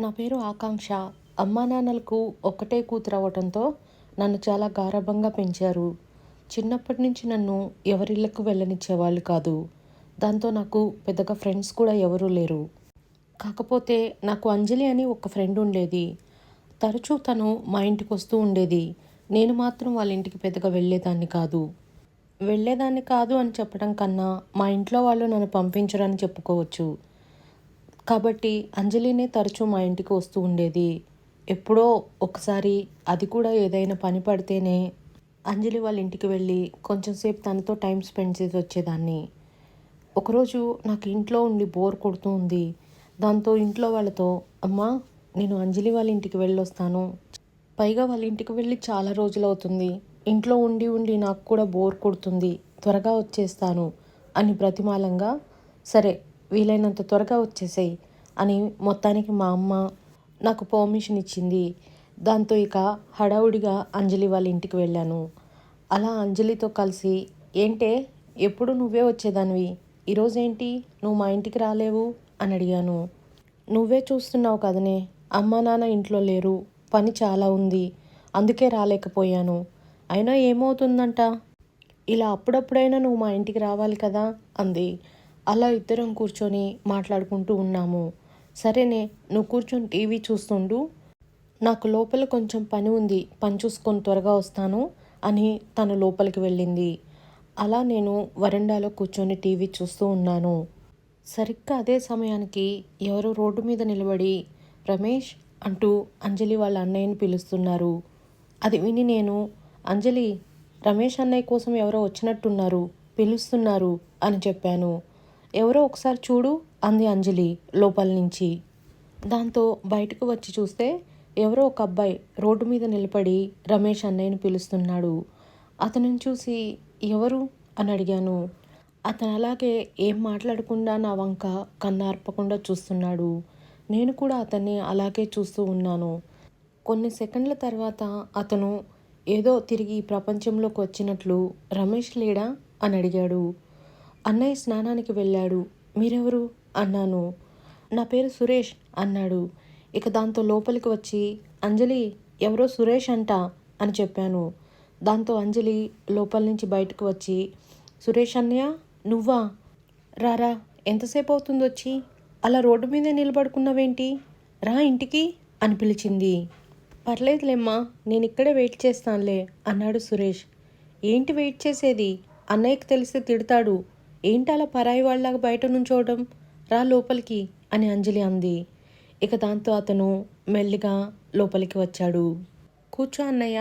నా పేరు ఆకాంక్ష. అమ్మానాన్నలకు ఒక్కటే కూతురవ్వటంతో నన్ను చాలా గారాబంగా పెంచారు. చిన్నప్పటి నుంచి నన్ను ఎవరిళ్ళకు వెళ్ళనిచ్చేవాళ్ళు కాదు. దాంతో నాకు పెద్దగా ఫ్రెండ్స్ కూడా ఎవరూ లేరు. కాకపోతే నాకు అంజలి అని ఒక ఫ్రెండ్ ఉండేది. తరచూ తను మా ఇంటికొస్తూ ఉండేది. నేను మాత్రం వాళ్ళ ఇంటికి పెద్దగా వెళ్ళేదాన్ని కాదు. వెళ్ళేదాన్ని కాదు అని చెప్పడం కన్నా మా ఇంట్లో వాళ్ళు నన్ను పంపించరని చెప్పుకోవచ్చు. కాబట్టి అంజలినే తరచూ మా ఇంటికి వస్తూ ఉండేది. ఎప్పుడో ఒకసారి అది కూడా ఏదైనా పని పడితేనే అంజలి వాళ్ళ ఇంటికి వెళ్ళి కొంచెం సేపు తనతో టైం స్పెండ్ చేసి వచ్చేదాన్ని. ఒకరోజు నాకు ఇంట్లో ఉండి బోర్ కొడుతూ ఉంది. దాంతో ఇంట్లో వాళ్ళతో, అమ్మా నేను అంజలి వాళ్ళ ఇంటికి వెళ్ళొస్తాను. పైగా వాళ్ళ ఇంటికి వెళ్ళి చాలా రోజులవుతుంది. ఇంట్లో ఉండి ఉండి నాకు కూడా బోర్ కొడుతుంది. త్వరగా వచ్చేస్తాను అని బ్రతిమాలంగా, సరే వీలైనంత త్వరగా వచ్చేసేయి అని మొత్తానికి మా అమ్మ నాకు పర్మిషన్ ఇచ్చింది. దాంతో ఇక హడావుడిగా అంజలి వాళ్ళ ఇంటికి వెళ్ళాను. అలా అంజలితో కలిసి, ఏంటే ఎప్పుడు నువ్వే వచ్చేదానివి, ఈరోజేంటి నువ్వు మా ఇంటికి రాలేవు అని అడిగాను. నువ్వే చూస్తున్నావు కదనే, అమ్మ నాన్న ఇంట్లో లేరు, పని చాలా ఉంది, అందుకే రాలేకపోయాను. అయినా ఏమవుతుందంట, ఇలా అప్పుడప్పుడైనా నువ్వు మా ఇంటికి రావాలి కదా అంది. అలా ఇద్దరం కూర్చొని మాట్లాడుకుంటూ ఉన్నాము. సరేనే, నువ్వు కూర్చొని టీవీ చూస్తుండు, నాకు లోపల కొంచెం పని ఉంది, పని చూసుకొని త్వరగా వస్తాను అని తను లోపలికి వెళ్ళింది. అలా నేను వరండాలో కూర్చొని టీవీ చూస్తూ ఉన్నాను. సరిగ్గా అదే సమయానికి ఎవరో రోడ్డు మీద నిలబడి రమేష్ అంటూ అంజలి వాళ్ళ అన్నయ్యని పిలుస్తున్నారు. అది విని నేను, అంజలి, రమేష్ అన్నయ్య కోసం ఎవరో వచ్చినట్టున్నారు, పిలుస్తున్నారు అని చెప్పాను. ఎవరో ఒకసారి చూడు అంది అంజలి లోపల నుంచి. దాంతో బయటకు వచ్చి చూస్తే ఎవరో ఒక అబ్బాయి రోడ్డు మీద నిలబడి రమేష్ అన్నయ్యని పిలుస్తున్నాడు. అతనిని చూసి ఎవరు అని అడిగాను. అతను అలాగే ఏం మాట్లాడకుండా నా వంక కన్నార్పకుండా చూస్తున్నాడు. నేను కూడా అతన్ని అలాగే చూస్తూ ఉన్నాను. కొన్ని సెకండ్ల తర్వాత అతను ఏదో తిరిగి ఈ ప్రపంచంలోకి వచ్చినట్లు, రమేష్ లేడా అని అడిగాడు. అన్నయ్య స్నానానికి వెళ్ళాడు, మీరెవరు అన్నాను. నా పేరు సురేష్ అన్నాడు. ఇక దాంతో లోపలికి వచ్చి, అంజలి, ఎవరో సురేష్ అంట అని చెప్పాను. దాంతో అంజలి లోపల నుంచి బయటకు వచ్చి, సురేష్ అన్నయ్య నువ్వా, రారా, ఎంతసేపు అవుతుంది వచ్చి, అలా రోడ్డు మీదే నిలబడుకున్నావేంటి, రా ఇంటికి అని పిలిచింది. పర్లేదులేమ్మా, నేను ఇక్కడే వెయిట్ చేస్తానులే అన్నాడు సురేష్. ఏంటి వెయిట్ చేసేది, అన్నయ్యకి తెలిస్తే తిడతాడు, ఏంటి అలా పరాయి వాళ్ళలాగా బయట నుంచోవడం, రా లోపలికి అని అంజలి అంది. ఇక దాంతో అతను మెల్లిగా లోపలికి వచ్చాడు. కూర్చో అన్నయ్య,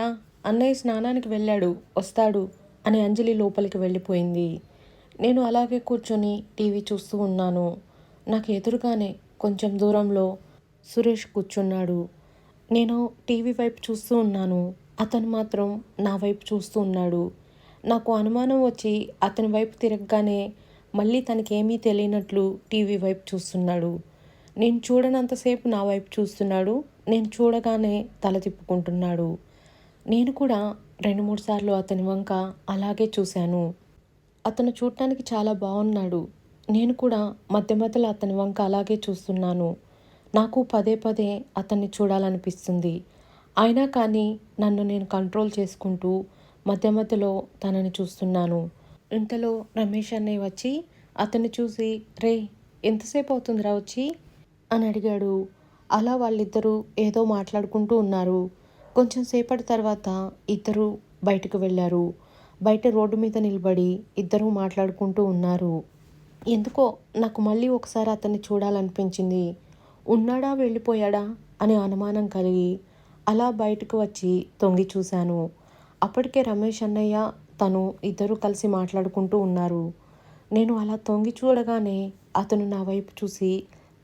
అన్నయ్య స్నానానికి వెళ్ళాడు, వస్తాడు అని అంజలి లోపలికి వెళ్ళిపోయింది. నేను అలాగే కూర్చొని టీవీ చూస్తూ ఉన్నాను. నాకు ఎదురుగానే కొంచెం దూరంలో సురేష్ కూర్చున్నాడు. నేను టీవీ వైపు చూస్తూ ఉన్నాను. అతను మాత్రం నా వైపు చూస్తూ ఉన్నాడు. నాకు అనుమానం వచ్చి అతని వైపు తిరగగానే మళ్ళీ తనకేమీ తెలియనట్లు టీవీ వైపు చూస్తున్నాడు. నేను చూడనంతసేపు నా వైపు చూస్తున్నాడు. నేను చూడగానే తల తిప్పుకుంటున్నాడు. నేను కూడా 2-3 సార్లు అతని వంక అలాగే చూశాను. అతను చూడటానికి చాలా బాగున్నాడు. నేను కూడా మధ్య మధ్యలో అతని వంక అలాగే చూస్తున్నాను. నాకు పదే పదే అతన్ని చూడాలనిపిస్తుంది. అయినా కానీ నన్ను నేను కంట్రోల్ చేసుకుంటూ మధ్య మధ్యలో తనని చూస్తున్నాను. ఇంతలో రమేష్ అన్నయ్య వచ్చి అతన్ని చూసి, రే ఎంతసేపు అవుతుందిరా వచ్చి అని అడిగాడు. అలా వాళ్ళిద్దరూ ఏదో మాట్లాడుకుంటూ ఉన్నారు. కొంచెం సేపటి తర్వాత ఇద్దరు బయటకు వెళ్ళారు. బయట రోడ్డు మీద నిలబడి ఇద్దరూ మాట్లాడుకుంటూ ఉన్నారు. ఎందుకో నాకు మళ్ళీ ఒకసారి అతన్ని చూడాలనిపించింది. ఉన్నాడా వెళ్ళిపోయాడా అని అనుమానం కలిగి అలా బయటకు వచ్చి తొంగి చూశాను. అప్పటికే రమేష్ అన్నయ్య తను ఇద్దరూ కలిసి మాట్లాడుకుంటూ ఉన్నారు. నేను అలా తొంగి చూడగానే అతను నా వైపు చూసి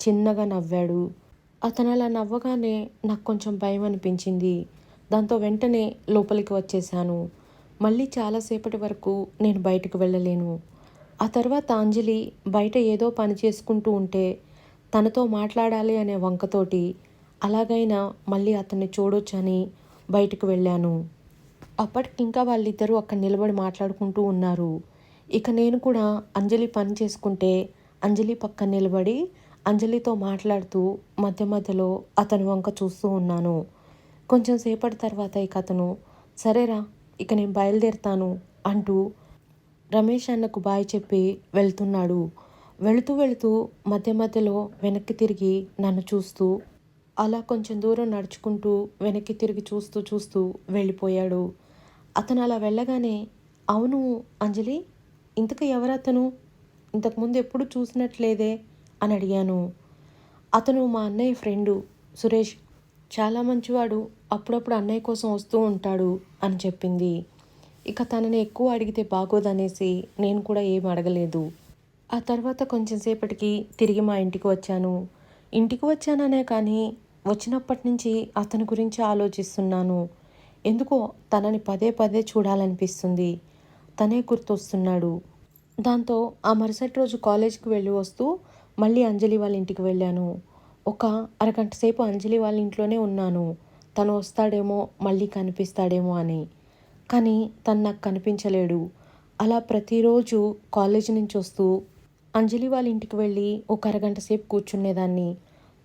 చిన్నగా నవ్వాడు. అతను అలా నవ్వగానే నాకు కొంచెం భయం అనిపించింది. దాంతో వెంటనే లోపలికి వచ్చేసాను. మళ్ళీ చాలాసేపటి వరకు నేను బయటకు వెళ్ళలేను. ఆ తర్వాత అంజలి బయట ఏదో పని చేసుకుంటూ ఉంటే తనతో మాట్లాడాలి అనే వంకతోటి అలాగైనా మళ్ళీ అతన్ని చూడొచ్చని బయటకు వెళ్ళాను. అప్పటికింకా వాళ్ళిద్దరూ అక్కడ నిలబడి మాట్లాడుకుంటూ ఉన్నారు. ఇక నేను కూడా అంజలి పని చేసుకుంటే అంజలి పక్కన నిలబడి అంజలితో మాట్లాడుతూ మధ్య మధ్యలో అతని వంక చూస్తూ ఉన్నాను. కొంచెం సేపటి తర్వాత ఇక అతను సరేరా ఇక నేను బయలుదేరుతాను అంటూ రమేష్ అన్నకు బాయ్ చెప్పి వెళ్తున్నాడు. వెళుతూ వెళుతూ మధ్య మధ్యలో వెనక్కి తిరిగి నన్ను చూస్తూ అలా కొంచెం దూరం నడుచుకుంటూ వెనక్కి తిరిగి చూస్తూ చూస్తూ వెళ్ళిపోయాడు. అతను అలా వెళ్ళగానే అవును అంజలి, ఇంతకు ఎవరతను, ఇంతకుముందు ఎప్పుడు చూసినట్లేదే అని అడిగాను. అతను మా అన్నయ్య ఫ్రెండు సురేష్, చాలా మంచివాడు, అప్పుడప్పుడు అన్నయ్య కోసం వస్తూ ఉంటాడు అని చెప్పింది. ఇక తనని ఎక్కువ అడిగితే బాగోదనేసి నేను కూడా ఏం అడగలేదు. ఆ తర్వాత కొంచెం సేపటికి తిరిగి మా ఇంటికి వచ్చాను. ఇంటికి వచ్చాననే కానీ వచ్చినప్పటి నుంచి అతని గురించి ఆలోచిస్తున్నాను. ఎందుకో తనని పదే పదే చూడాలనిపిస్తుంది. తనే గుర్తొస్తున్నాడు. దాంతో ఆ మరుసటి రోజు కాలేజ్కి వెళ్ళి వస్తూ మళ్ళీ అంజలి వాళ్ళ ఇంటికి వెళ్ళాను. ఒక అరగంట సేపు అంజలి వాళ్ళ ఇంట్లోనే ఉన్నాను. తను వస్తాడేమో మళ్ళీ కనిపిస్తాడేమో అని. కానీ తను నాకు కనిపించలేడు. అలా ప్రతిరోజు కాలేజీ నుంచి వస్తూ అంజలి వాళ్ళ ఇంటికి వెళ్ళి ఒక అరగంట సేపు కూర్చునేదాన్ని.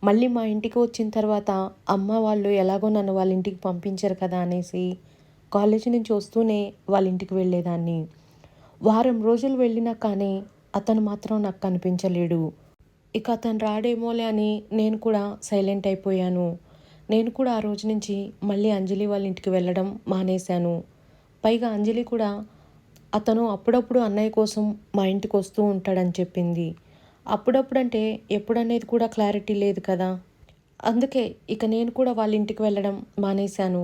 మళ్ళీ మా ఇంటికి వచ్చిన తర్వాత అమ్మ వాళ్ళు ఎలాగో నన్ను వాళ్ళ ఇంటికి పంపించరు కదా అనేసి కాలేజీ నుంచి వస్తూనే వాళ్ళ ఇంటికి వెళ్ళేదాన్ని. వారం రోజులు వెళ్ళినా కానీ అతను మాత్రం నాకు కనిపించలేడు. ఇక అతను రాడేమోలే అని నేను కూడా సైలెంట్ అయిపోయాను. నేను కూడా ఆ రోజు నుంచి మళ్ళీ అంజలి వాళ్ళ ఇంటికి వెళ్ళడం మానేశాను. పైగా అంజలి కూడా అతను అప్పుడప్పుడు అన్నయ్య కోసం మా ఇంటికి వస్తూ ఉంటాడని చెప్పింది. అప్పుడప్పుడు అంటే ఎప్పుడనేది కూడా క్లారిటీ లేదు కదా. అందుకే ఇక నేను కూడా వాళ్ళ ఇంటికి వెళ్ళడం మానేశాను.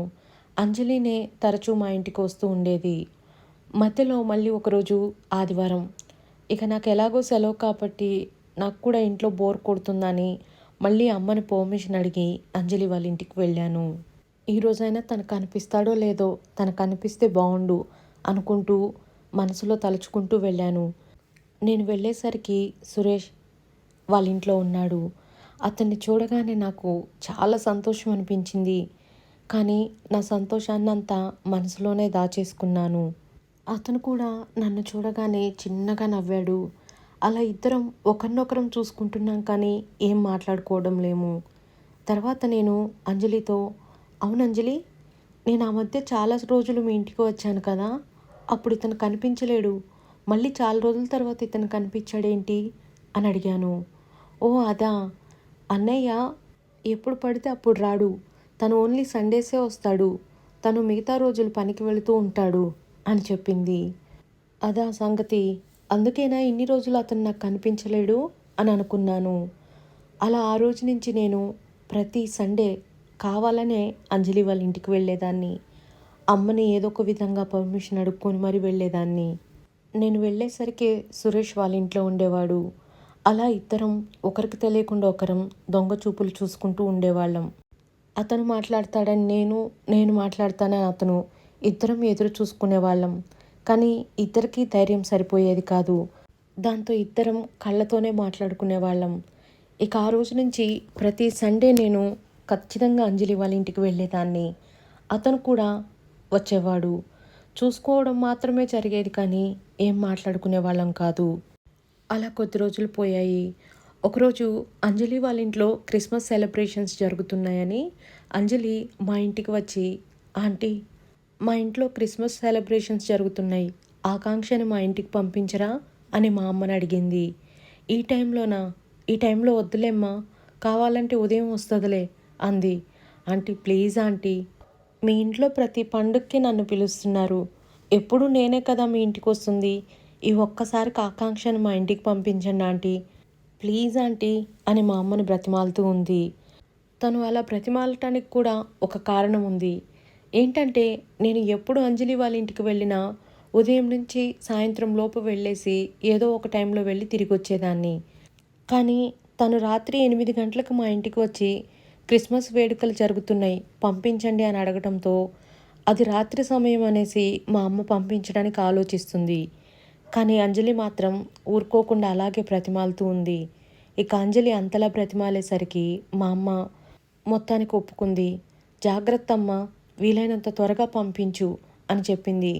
అంజలినే తరచూ మా ఇంటికి వస్తూ ఉండేది. మధ్యలో మళ్ళీ ఒకరోజు ఆదివారం. ఇక నాకు ఎలాగో సెలవు కాబట్టి నాకు కూడా ఇంట్లో బోర్ కొడుతుందని మళ్ళీ అమ్మని పర్మిషన్ అడిగి అంజలి వాళ్ళ ఇంటికి వెళ్ళాను. ఈరోజైనా తను కనిపిస్తాడో లేదో, తను కనిపిస్తే బాగుండు అనుకుంటూ మనసులో తలుచుకుంటూ వెళ్ళాను. నేను వెళ్ళేసరికి సురేష్ వాళ్ళ ఇంట్లో ఉన్నాడు. అతన్ని చూడగానే నాకు చాలా సంతోషం అనిపించింది. కానీ నా సంతోషాన్నంతా మనసులోనే దాచేసుకున్నాను. అతను కూడా నన్ను చూడగానే చిన్నగా నవ్వాడు. అలా ఇద్దరం ఒకరినొకరం చూసుకుంటున్నాం కానీ ఏం మాట్లాడుకోవడం లేము. తర్వాత నేను అంజలితో అవును అంజలి, నేను ఆ మధ్య చాలా రోజులు మీ ఇంటికి వచ్చాను కదా, అప్పుడు ఇతను కనిపించలేడు, మళ్ళీ చాలా రోజుల తర్వాత ఇతను కనిపించాడేంటి అని అడిగాను. ఓ అదా, అన్నయ్య ఎప్పుడు పడితే అప్పుడు రాడు, తను ఓన్లీ సండేసే వస్తాడు, తను మిగతా రోజులు పనికి వెళుతూ ఉంటాడు అని చెప్పింది. అదా సంగతి, అందుకేనా ఇన్ని రోజులు అతను నాకు కనిపించలేడు అని అనుకున్నాను. అలా ఆ రోజు నుంచి నేను ప్రతి సండే కావాలనే అంజలి వాళ్ళ ఇంటికి వెళ్ళేదాన్ని. అమ్మని ఏదో ఒక విధంగా పర్మిషన్ అడుక్కొని మరీ వెళ్ళేదాన్ని. నేను వెళ్ళేసరికి సురేష్ వాళ్ళ ఇంట్లో ఉండేవాడు. అలా ఇద్దరం ఒకరికి తెలియకుండా ఒకరం దొంగ చూపులు చూసుకుంటూ ఉండేవాళ్ళం. అతను మాట్లాడతాడని నేను, నేను మాట్లాడతానని అతను, ఇద్దరం ఎదురు చూసుకునేవాళ్ళం. కానీ ఇద్దరికీ ధైర్యం సరిపోయేది కాదు. దాంతో ఇద్దరం కళ్ళతోనే మాట్లాడుకునేవాళ్ళం. ఇక ఆ రోజు నుంచి ప్రతి సండే నేను ఖచ్చితంగా అంజలి వాళ్ళ ఇంటికి వెళ్ళేదాన్ని. అతను కూడా వచ్చేవాడు. చూసుకోవడం మాత్రమే జరిగేది కానీ ఏం మాట్లాడుకునే వాళ్ళం కాదు. అలా కొద్ది రోజులు పోయాయి. ఒకరోజు అంజలి వాళ్ళ ఇంట్లో క్రిస్మస్ సెలబ్రేషన్స్ జరుగుతున్నాయని అంజలి మా ఇంటికి వచ్చి ఆంటీ, మా ఇంట్లో క్రిస్మస్ సెలబ్రేషన్స్ జరుగుతున్నాయి, ఆకాంక్షని మా ఇంటికి పంపించరా అని మా అమ్మని అడిగింది. ఈ టైంలోనా, ఈ టైంలో వద్దులేమ్మా, కావాలంటే ఉదయం వస్తుందిలే అంది. ఆంటీ ప్లీజ్ ఆంటీ, మీ ఇంట్లో ప్రతి పండుగకి నన్ను పిలుస్తున్నారు, ఎప్పుడు నేనే కదా మీ ఇంటికి వస్తుంది, ఈ ఒక్కసారికి ఆకాంక్షను మా ఇంటికి పంపించండి ఆంటీ, ప్లీజ్ ఆంటీ అని మా అమ్మని బ్రతిమాలుతూ ఉంది. తను అలా బ్రతిమాలటానికి కూడా ఒక కారణం ఉంది. ఏంటంటే నేను ఎప్పుడు అంజలి వాళ్ళ ఇంటికి వెళ్ళినా ఉదయం నుంచి సాయంత్రం లోపు వెళ్ళేసి ఏదో ఒక టైంలో వెళ్ళి తిరిగి వచ్చేదాన్ని. కానీ తను రాత్రి 8 గంటలకు మా ఇంటికి వచ్చి క్రిస్మస్ వేడుకలు జరుగుతున్నాయి పంపించండి అని అడగడంతో అది రాత్రి సమయం అనేసి మా అమ్మ పంపించడానికి ఆలోచిస్తుంది. కానీ అంజలి మాత్రం ఊరుకోకుండా అలాగే బ్రతిమాలుతూ ఉంది. ఇక అంజలి అంతలా బ్రతిమాలేసరికి మా అమ్మ మొత్తానికి ఒప్పుకుంది. జాగ్రత్త అమ్మ, వీలైనంత త్వరగా పంపించు అని చెప్పింది.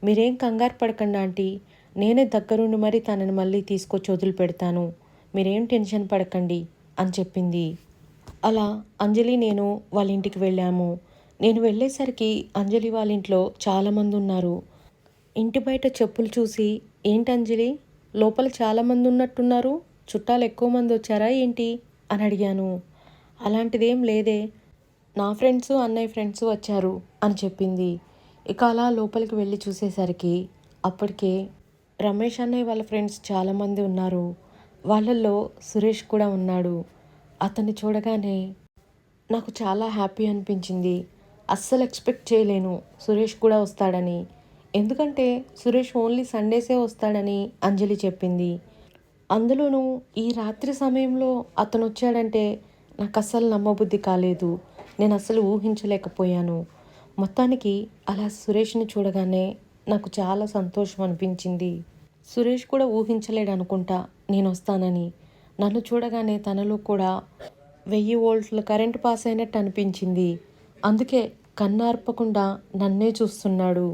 మీరేం కంగారు పడకండి ఆంటీ, నేనే దగ్గరుండి మరీ తనని మళ్ళీ తీసుకొచ్చి వదిలిపెడతాను, మీరేం టెన్షన్ పడకండి అని చెప్పింది. అలా అంజలి నేను వాళ్ళ ఇంటికి వెళ్ళాము. నేను వెళ్ళేసరికి అంజలి వాళ్ళ ఇంట్లో చాలామంది ఉన్నారు. ఇంటి బయట చెప్పులు చూసి, ఏంటి అంజలి, లోపల చాలామంది ఉన్నట్టున్నారు, చుట్టాలు ఎక్కువ మంది వచ్చారా ఏంటి అని అడిగాను. అలాంటిదేం లేదే, నా ఫ్రెండ్స్ అన్నయ్య ఫ్రెండ్స్ వచ్చారు అని చెప్పింది. ఇక అలా లోపలికి వెళ్ళి చూసేసరికి అప్పటికే రమేష్ అన్నయ్య వాళ్ళ ఫ్రెండ్స్ చాలామంది ఉన్నారు. వాళ్ళల్లో సురేష్ కూడా ఉన్నాడు. అతన్ని చూడగానే నాకు చాలా హ్యాపీ అనిపించింది. అస్సలు ఎక్స్పెక్ట్ చేయలేను సురేష్ కూడా వస్తాడని. ఎందుకంటే సురేష్ ఓన్లీ సండేసే వస్తాడని అంజలి చెప్పింది. అందులోనూ ఈ రాత్రి సమయంలో అతను వచ్చాడంటే నాకు అస్సలు నమ్మబుద్ధి కాలేదు. నేను అస్సలు ఊహించలేకపోయాను. మొత్తానికి అలా సురేష్ని చూడగానే నాకు చాలా సంతోషం అనిపించింది. సురేష్ కూడా ఊహించలేడు అనుకుంటా నేను వస్తానని. నన్ను చూడగానే తనలో కూడా 1000 వోల్ట్ల కరెంటు పాస్ అయినట్టు అనిపించింది. అందుకే కన్నార్పకుండా నన్నే చూస్తున్నాడు.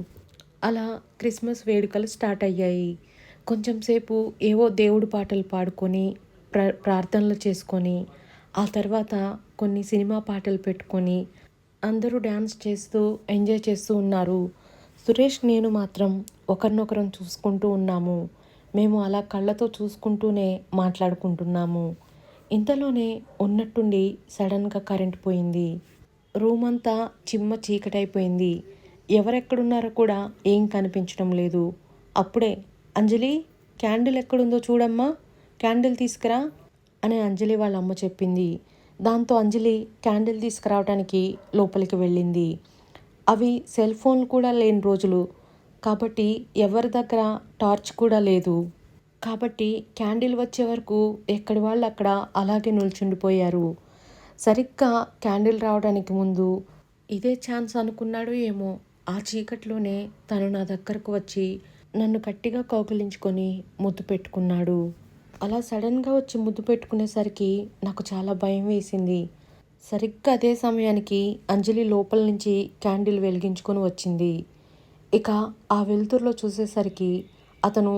అలా క్రిస్మస్ వేడుకలు స్టార్ట్ అయ్యాయి. కొంచెం సేపు ఏవో దేవుడి పాటలు పాడుకొని ప్రార్థనలు చేసుకొని, ఆ తర్వాత కొన్ని సినిమా పాటలు పెట్టుకొని అందరూ డ్యాన్స్ చేస్తూ ఎంజాయ్ చేస్తూ ఉన్నారు. సురేష్ నేను మాత్రం ఒకరినొకరం చూసుకుంటూ ఉన్నాము. మేము అలా కళ్ళతో చూసుకుంటూనే మాట్లాడుకుంటున్నాము. ఇంతలోనే ఉన్నట్టుండి సడన్గా కరెంట్ పోయింది. రూమ్ అంతా చిమ్మ చీకటైపోయింది. ఎవరెక్కడున్నారో కూడా ఏం కనిపించడం లేదు. అప్పుడే అంజలి, క్యాండిల్ ఎక్కడుందో చూడమ్మా, క్యాండిల్ తీసుకురా అని అంజలి వాళ్ళ అమ్మ చెప్పింది. దాంతో అంజలి క్యాండిల్ తీసుకురావడానికి లోపలికి వెళ్ళింది. అవి సెల్ ఫోన్లు కూడా లేని రోజులు కాబట్టి ఎవరి దగ్గర టార్చ్ కూడా లేదు. కాబట్టి క్యాండిల్ వచ్చే వరకు ఎక్కడి వాళ్ళు అక్కడ అలాగే నిల్చుండిపోయారు. సరిగ్గా క్యాండిల్ రావడానికి ముందు ఇదే ఛాన్స్ అనుకున్నాడో ఏమో, ఆ చీకట్లోనే తను నా దగ్గరకు వచ్చి నన్ను గట్టిగా కౌగిలించుకొని ముద్దు పెట్టుకున్నాడు. అలా సడన్గా వచ్చి ముద్దు పెట్టుకునేసరికి నాకు చాలా భయం వేసింది. సరిగ్గా అదే సమయానికి అంజలి లోపల నుంచి క్యాండిల్ వెలిగించుకొని వచ్చింది. ఇక ఆ వెలుతురులో చూసేసరికి అతను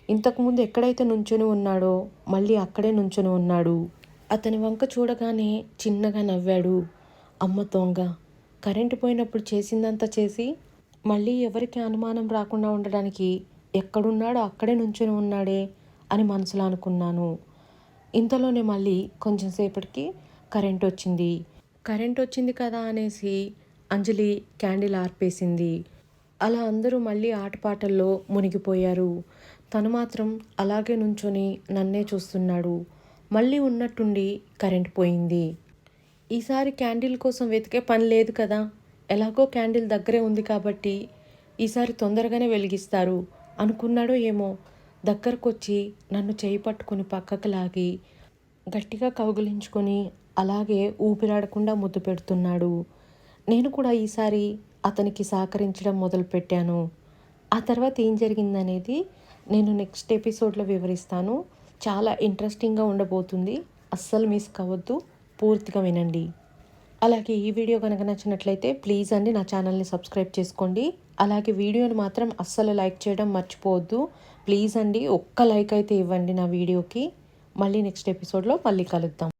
ఇంతకుముందు ఎక్కడైతే నుంచొని ఉన్నాడో మళ్ళీ అక్కడే నుంచొని ఉన్నాడు. అతని వంక చూడగానే చిన్నగా నవ్వాడు. అమ్మ దొంగ, కరెంటు పోయినప్పుడు చేసిందంతా చేసి మళ్ళీ ఎవరికి అనుమానం రాకుండా ఉండడానికి ఎక్కడున్నాడో అక్కడే నుంచొని ఉన్నాడే అని మనసులో అనుకున్నాను. ఇంతలోనే మళ్ళీ కొంచెం సేపటికి కరెంట్ వచ్చింది. కరెంట్ వచ్చింది కదా అనేసి అంజలి క్యాండిల్ ఆర్పేసింది. అలా అందరూ మళ్ళీ ఆటపాటల్లో మునిగిపోయారు. తను మాత్రం అలాగే నుంచొని నన్నే చూస్తున్నాడు. మళ్ళీ ఉన్నట్టుండి కరెంట్ పోయింది. ఈసారి క్యాండిల్ కోసం వెతికే పని లేదు కదా, ఎలాగో క్యాండిల్ దగ్గరే ఉంది కాబట్టి ఈసారి తొందరగానే వెలిగిస్తారు అనుకున్నాడో ఏమో, దగ్గరకు వచ్చి నన్ను చేయి పట్టుకొని పక్కకు లాగి గట్టిగా కౌగిలించుకొని అలాగే ఊపిరాడకుండా ముద్దు పెడుతున్నాడు. నేను కూడా ఈసారి అతనికి సహకరించడం మొదలుపెట్టాను. ఆ తర్వాత ఏం జరిగిందనేది నేను నెక్స్ట్ ఎపిసోడ్లో వివరిస్తాను. చాలా ఇంట్రెస్టింగ్గా ఉండబోతుంది. అస్సలు మిస్ కావద్దు, పూర్తిగా వినండి. అలాగే ఈ వీడియో కనుక నచ్చినట్లయితే ప్లీజ్ అండి నా ఛానల్ని సబ్స్క్రైబ్ చేసుకోండి. అలాగే వీడియోని మాత్రం అస్సలు లైక్ చేయడం మర్చిపోవద్దు. ప్లీజ్ అండి, ఒక్క లైక్ అయితే ఇవ్వండి నా వీడియోకి. మళ్ళీ నెక్స్ట్ ఎపిసోడ్లో మళ్ళీ కలుద్దాం.